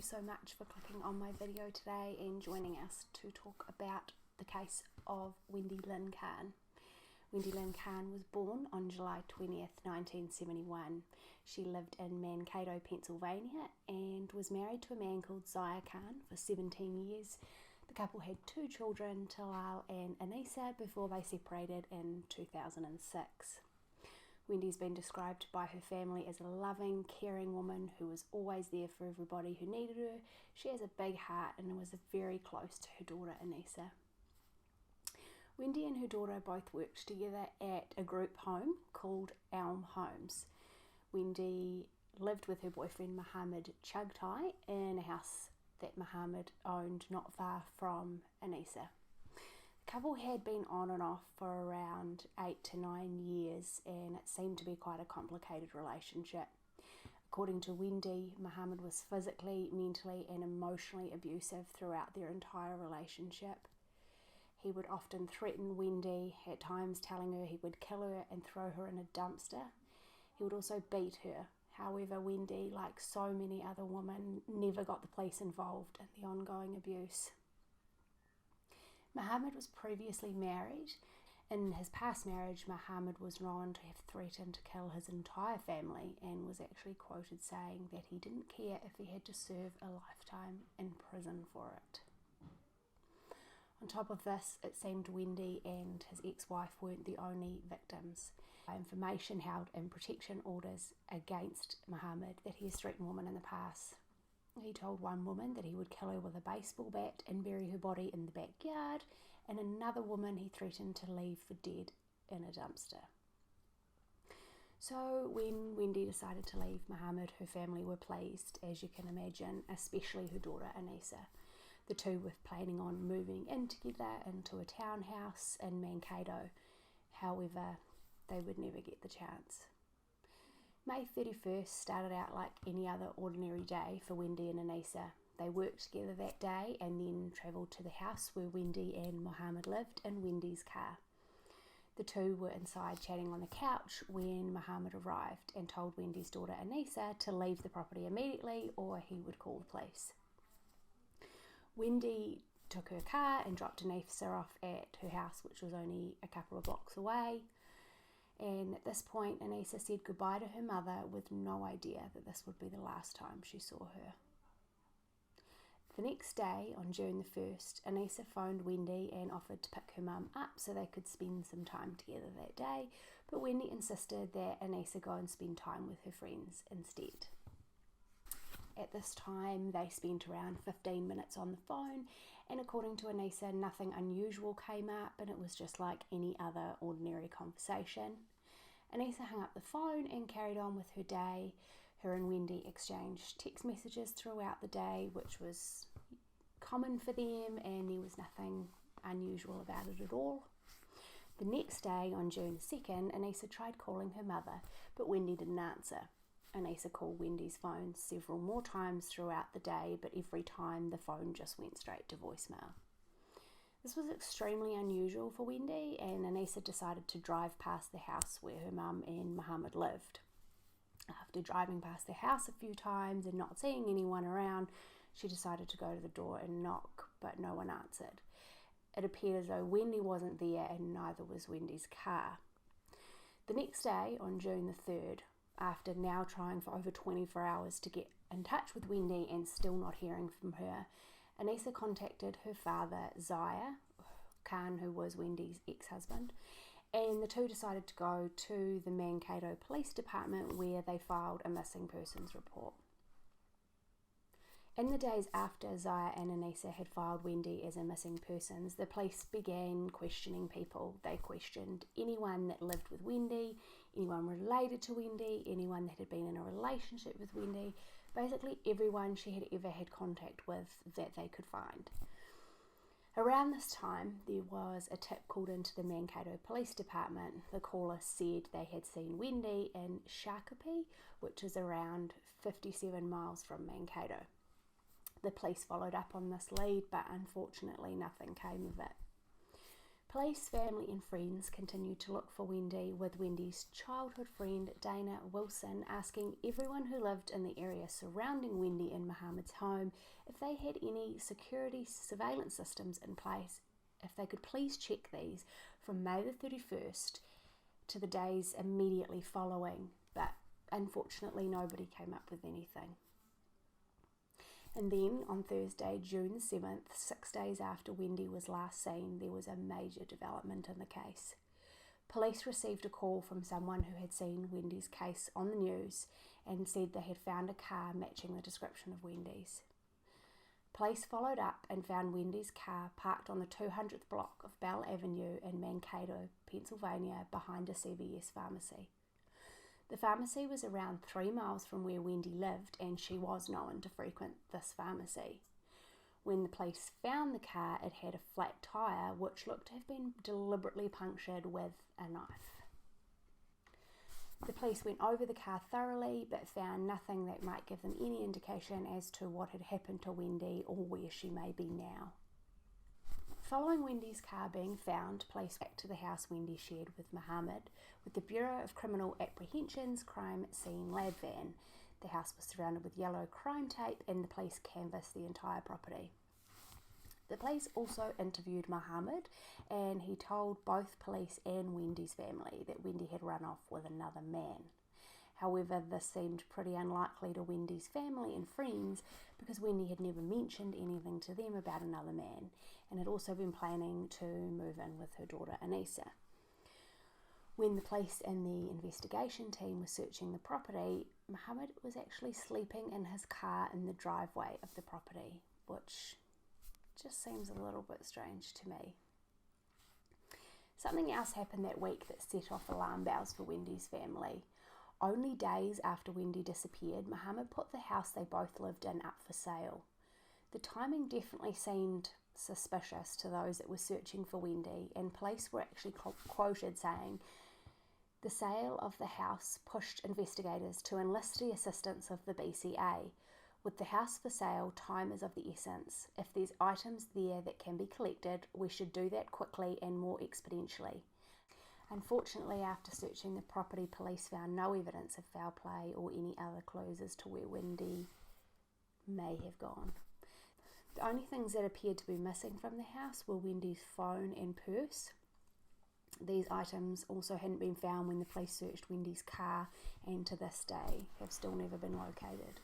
so much for clicking on my video today and joining us to talk about the case of Wendy Lynn Khan. Wendy Lynn Khan was born on July 20th, 1971. She lived in Mankato, Pennsylvania and was married to a man called Aneisah Khan for 17 years. The couple had 2 children, Talal and Aneisah, before they separated in 2006. Wendy's been described by her family as a loving, caring woman who was always there for everybody who needed her. She has a big heart and was very close to her daughter Aneisah. Wendy and her daughter both worked together at a group home called Elm Homes. Wendy lived with her boyfriend Mohammed Chugtai in a house that Mohammed owned not far from Aneisah. The couple had been on and off for around 8 to 9 years and it seemed to be quite a complicated relationship. According to Wendy, Mohammed was physically, mentally and emotionally abusive throughout their entire relationship. He would often threaten Wendy, at times telling her he would kill her and throw her in a dumpster. He would also beat her. However, Wendy, like so many other women, never got the police involved in the ongoing abuse. Mohammed was previously married. In his past marriage, Mohammed was known to have threatened to kill his entire family and was actually quoted saying that he didn't care if he had to serve a lifetime in prison for it. On top of this, it seemed Wendy and his ex-wife weren't the only victims. Information held in protection orders against Mohammed that he has threatened women in the past. He told one woman that he would kill her with a baseball bat and bury her body in the backyard, and another woman he threatened to leave for dead in a dumpster. So when Wendy decided to leave Mohammed, her family were pleased, as you can imagine, especially her daughter Aneisah. The two were planning on moving in together into a townhouse in Mankato. However, they would never get the chance. May 31st started out like any other ordinary day for Wendy and Aneisah. They worked together that day and then travelled to the house where Wendy and Mohammed lived in Wendy's car. The two were inside chatting on the couch when Mohammed arrived and told Wendy's daughter Aneisah to leave the property immediately or he would call the police. Wendy took her car and dropped Aneisah off at her house, which was only a couple of blocks away. And at this point, Aneisah said goodbye to her mother with no idea that this would be the last time she saw her. The next day, on June the 1st, Aneisah phoned Wendy and offered to pick her mum up so they could spend some time together that day, but Wendy insisted that Aneisah go and spend time with her friends instead. At this time, they spent around 15 minutes on the phone, and according to Aneisah, nothing unusual came up and it was just like any other ordinary conversation. Aneisah hung up the phone and carried on with her day. Her and Wendy exchanged text messages throughout the day, which was common for them, and there was nothing unusual about it at all. The next day, on June 2nd, Aneisah tried calling her mother, but Wendy didn't answer. Aneisah called Wendy's phone several more times throughout the day, but every time the phone just went straight to voicemail. This was extremely unusual for Wendy, and Aneisah decided to drive past the house where her mum and Mohammed lived. After driving past the house a few times and not seeing anyone around, she decided to go to the door and knock, but no one answered. It appeared as though Wendy wasn't there and neither was Wendy's car. The next day, on June the 3rd, after now trying for over 24 hours to get in touch with Wendy and still not hearing from her, Aneisah contacted her father, Aneisah Khan, who was Wendy's ex-husband, and the two decided to go to the Mankato Police Department where they filed a missing persons report. In the days after Aneisah and Aneisah had filed Wendy as a missing persons, the police began questioning people. They questioned anyone that lived with Wendy, anyone related to Wendy, anyone that had been in a relationship with Wendy, basically everyone she had ever had contact with that they could find. Around this time, there was a tip called into the Mankato Police Department. The caller said they had seen Wendy in Shakopee, which is around 57 miles from Mankato. The police followed up on this lead, but unfortunately nothing came of it. Police, family and friends continued to look for Wendy, with Wendy's childhood friend Dana Wilson asking everyone who lived in the area surrounding Wendy and Muhammad's home if they had any security surveillance systems in place, if they could please check these from May the 31st to the days immediately following, but unfortunately nobody came up with anything. And then on Thursday, June the 7th, 6 days after Wendy was last seen, there was a major development in the case. Police received a call from someone who had seen Wendy's case on the news and said they had found a car matching the description of Wendy's. Police followed up and found Wendy's car parked on the 200th block of Bell Avenue in Mankato, Pennsylvania, behind a CVS pharmacy. The pharmacy was around 3 miles from where Wendy lived, and she was known to frequent this pharmacy. When the police found the car, it had a flat tyre which looked to have been deliberately punctured with a knife. The police went over the car thoroughly but found nothing that might give them any indication as to what had happened to Wendy or where she may be now. Following Wendy's car being found, police back to the house Wendy shared with Muhammad with the Bureau of Criminal Apprehension's crime scene lab van. The house was surrounded with yellow crime tape and the police canvassed the entire property. The police also interviewed Muhammad, and he told both police and Wendy's family that Wendy had run off with another man. However, this seemed pretty unlikely to Wendy's family and friends because Wendy had never mentioned anything to them about another man and had also been planning to move in with her daughter Aneisah. When the police and the investigation team were searching the property, Muhammad was actually sleeping in his car in the driveway of the property, which just seems a little bit strange to me. Something else happened that week that set off alarm bells for Wendy's family. Only days after Wendy disappeared, Muhammad put the house they both lived in up for sale. The timing definitely seemed suspicious to those that were searching for Wendy, and police were actually quoted saying, "The sale of the house pushed investigators to enlist the assistance of the BCA. With the house for sale, time is of the essence. If there's items there that can be collected, we should do that quickly and more exponentially." Unfortunately, after searching the property, police found no evidence of foul play or any other clues as to where Wendy may have gone. The only things that appeared to be missing from the house were Wendy's phone and purse. These items also hadn't been found when the police searched Wendy's car, and to this day have still never been located.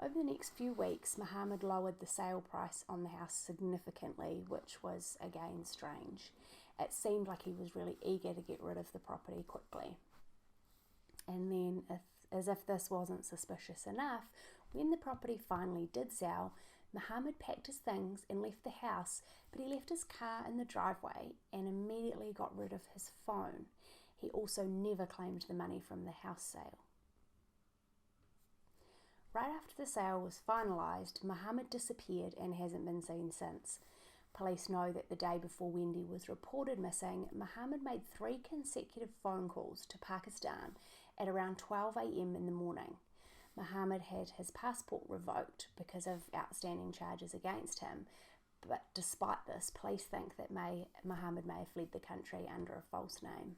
Over the next few weeks, Muhammad lowered the sale price on the house significantly, which was again strange. It seemed like he was really eager to get rid of the property quickly. And then, as if this wasn't suspicious enough, when the property finally did sell, Muhammad packed his things and left the house, but he left his car in the driveway and immediately got rid of his phone. He also never claimed the money from the house sale. Right after the sale was finalised, Muhammad disappeared and hasn't been seen since. Police know that the day before Wendy was reported missing, Muhammad made 3 consecutive phone calls to Pakistan at around 12 a.m. in the morning. Muhammad had his passport revoked because of outstanding charges against him, but despite this, police think that Muhammad may have fled the country under a false name.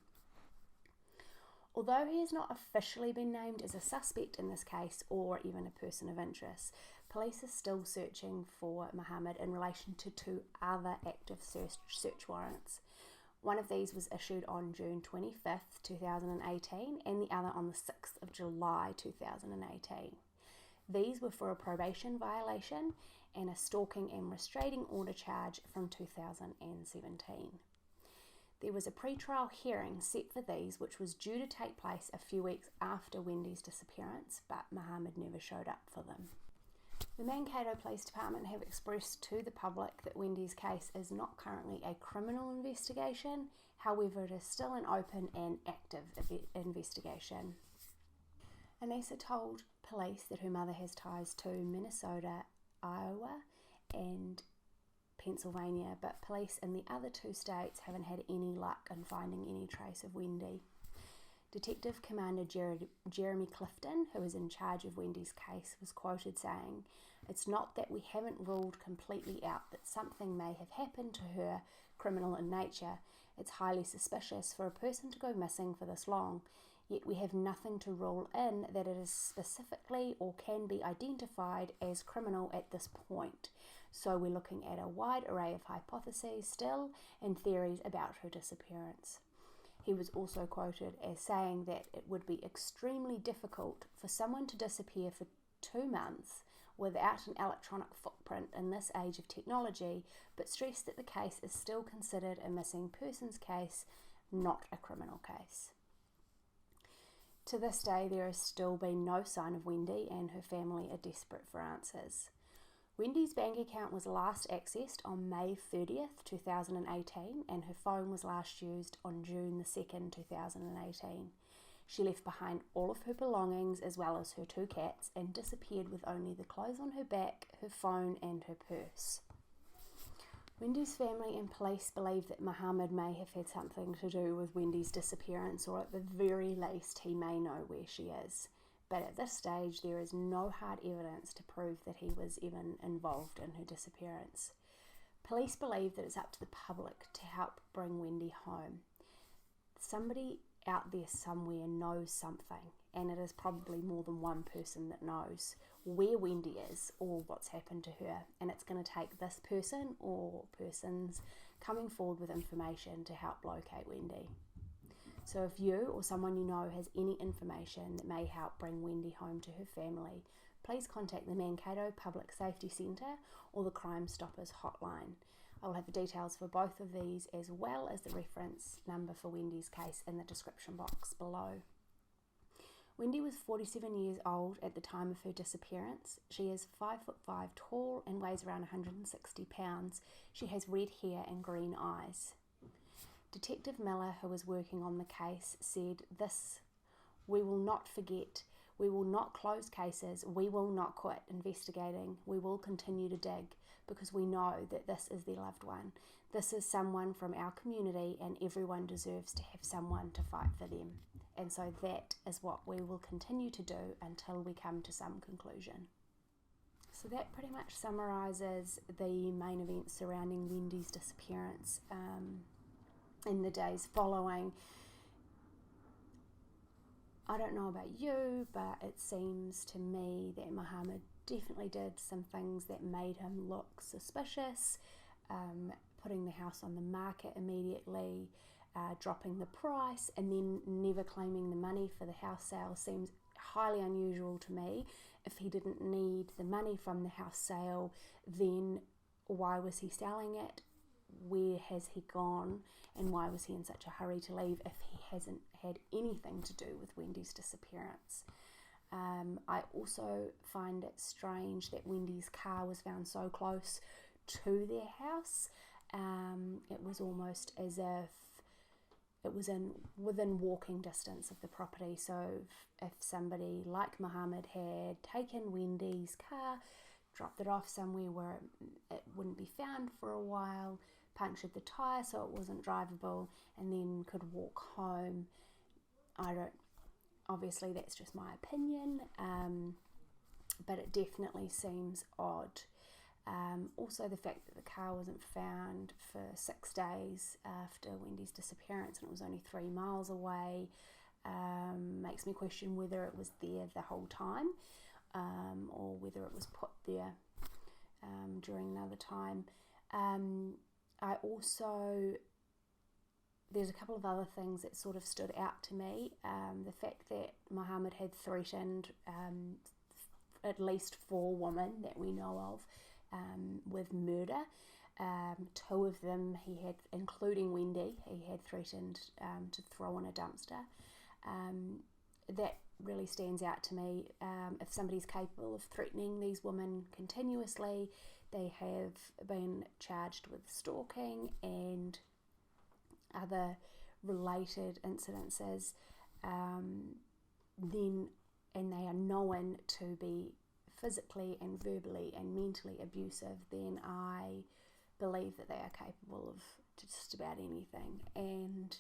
Although he has not officially been named as a suspect in this case or even a person of interest, police are still searching for Muhammad in relation to 2 other active search warrants. One of these was issued on June 25th, 2018, and the other on the 6th of July 2018. These were for a probation violation and a stalking and restraining order charge from 2017. There was a pre-trial hearing set for these, which was due to take place a few weeks after Wendy's disappearance, but Muhammad never showed up for them. The Mankato Police Department have expressed to the public that Wendy's case is not currently a criminal investigation, however it is still an open and active investigation. Aneisah told police that her mother has ties to Minnesota, Iowa and Pennsylvania, but police in the other 2 states haven't had any luck in finding any trace of Wendy. Detective Commander Jeremy Clifton, who is in charge of Wendy's case, was quoted saying, "It's not that we haven't ruled completely out that something may have happened to her. criminal in nature, it's highly suspicious for a person to go missing for this long, yet we have nothing to rule in that it is specifically or can be identified as criminal at this point. So we're looking at a wide array of hypotheses still and theories about her disappearance. He was also quoted as saying that it would be extremely difficult for someone to disappear for 2 months without an electronic footprint in this age of technology, but stressed that the case is still considered a missing persons case, not a criminal case. To this day, there has still been no sign of Wendy, and her family are desperate for answers. Wendy's bank account was last accessed on May 30th, 2018, and her phone was last used on June the 2nd, 2018. She left behind all of her belongings as well as her 2 cats and disappeared with only the clothes on her back, her phone and her purse. Wendy's family and police believe that Mohammed may have had something to do with Wendy's disappearance, or at the very least he may know where she is. But at this stage there is no hard evidence to prove that he was even involved in her disappearance. Police believe that it's up to the public to help bring Wendy home. Somebody out there somewhere knows something, and it is probably more than one person that knows where Wendy is or what's happened to her, and it's going to take this person or persons coming forward with information to help locate Wendy. So if you or someone you know has any information that may help bring Wendy home to her family, please contact the Mankato Public Safety Centre or the Crime Stoppers hotline. I will have the details for both of these as well as the reference number for Wendy's case in the description box below. Wendy was 47 years old at the time of her disappearance. She is 5'5" tall and weighs around 160 pounds. She has red hair and green eyes. Detective Miller, who was working on the case, said this: "We will not forget. We will not close cases. We will not quit investigating. We will continue to dig because we know that this is their loved one. This is someone from our community, and everyone deserves to have someone to fight for them. And so that is what we will continue to do until we come to some conclusion." So that pretty much summarises the main events surrounding Wendy's disappearance in the days following. I don't know about you, but it seems to me that Mohammed definitely did some things that made him look suspicious, putting the house on the market immediately, dropping the price, and then never claiming the money for the house sale seems highly unusual to me. If he didn't need the money from the house sale, then why was he selling it? Where has he gone, and why was he in such a hurry to leave if he hasn't had anything to do with Wendy's disappearance? I also find it strange that Wendy's car was found so close to their house. It was almost as if it was within walking distance of the property. So if somebody like Mohammed had taken Wendy's car, dropped it off somewhere where it wouldn't be found for a while, punctured the tyre so it wasn't drivable, and then could walk home. Obviously that's just my opinion, but it definitely seems odd. Also the fact that the car wasn't found for 6 days after Wendy's disappearance and it was only 3 miles away makes me question whether it was there the whole time, or whether it was put there during another time. There's a couple of other things that sort of stood out to me. The fact that Mohammed had threatened at least 4 women that we know of with murder. 2 of them he had, including Wendy, he had threatened to throw in a dumpster. That really stands out to me. If somebody's capable of threatening these women continuously, they have been charged with stalking and other related incidences, and they are known to be physically and verbally and mentally abusive, then I believe that they are capable of just about anything. And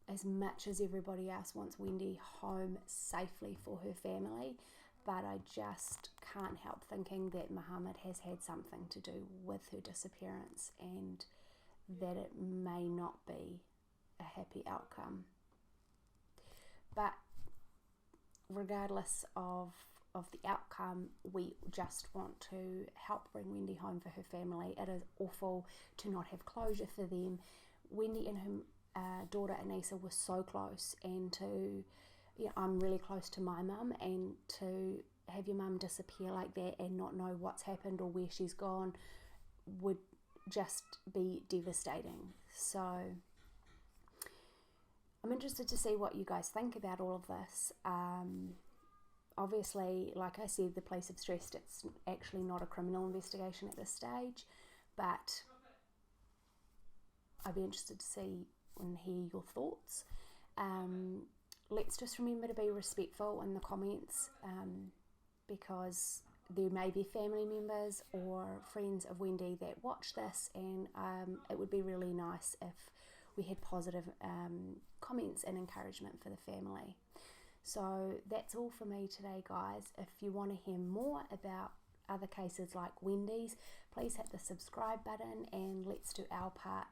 as much as everybody else wants Wendy home safely for her family, but I just can't help thinking that Muhammad has had something to do with her disappearance and that it may not be a happy outcome. But regardless of the outcome, we just want to help bring Wendy home for her family. It is awful to not have closure for them. Wendy and her daughter Aneisah were so close, and I'm really close to my mum, and to have your mum disappear like that and not know what's happened or where she's gone would just be devastating. So I'm interested to see what you guys think about all of this. Obviously, like I said, the police have stressed it's actually not a criminal investigation at this stage, but I'd be interested to see and hear your thoughts. Let's just remember to be respectful in the comments, because there may be family members or friends of Wendy that watch this, and it would be really nice if we had positive comments and encouragement for the family. So that's all for me today, guys. If you want to hear more about other cases like Wendy's, please hit the subscribe button and let's do our part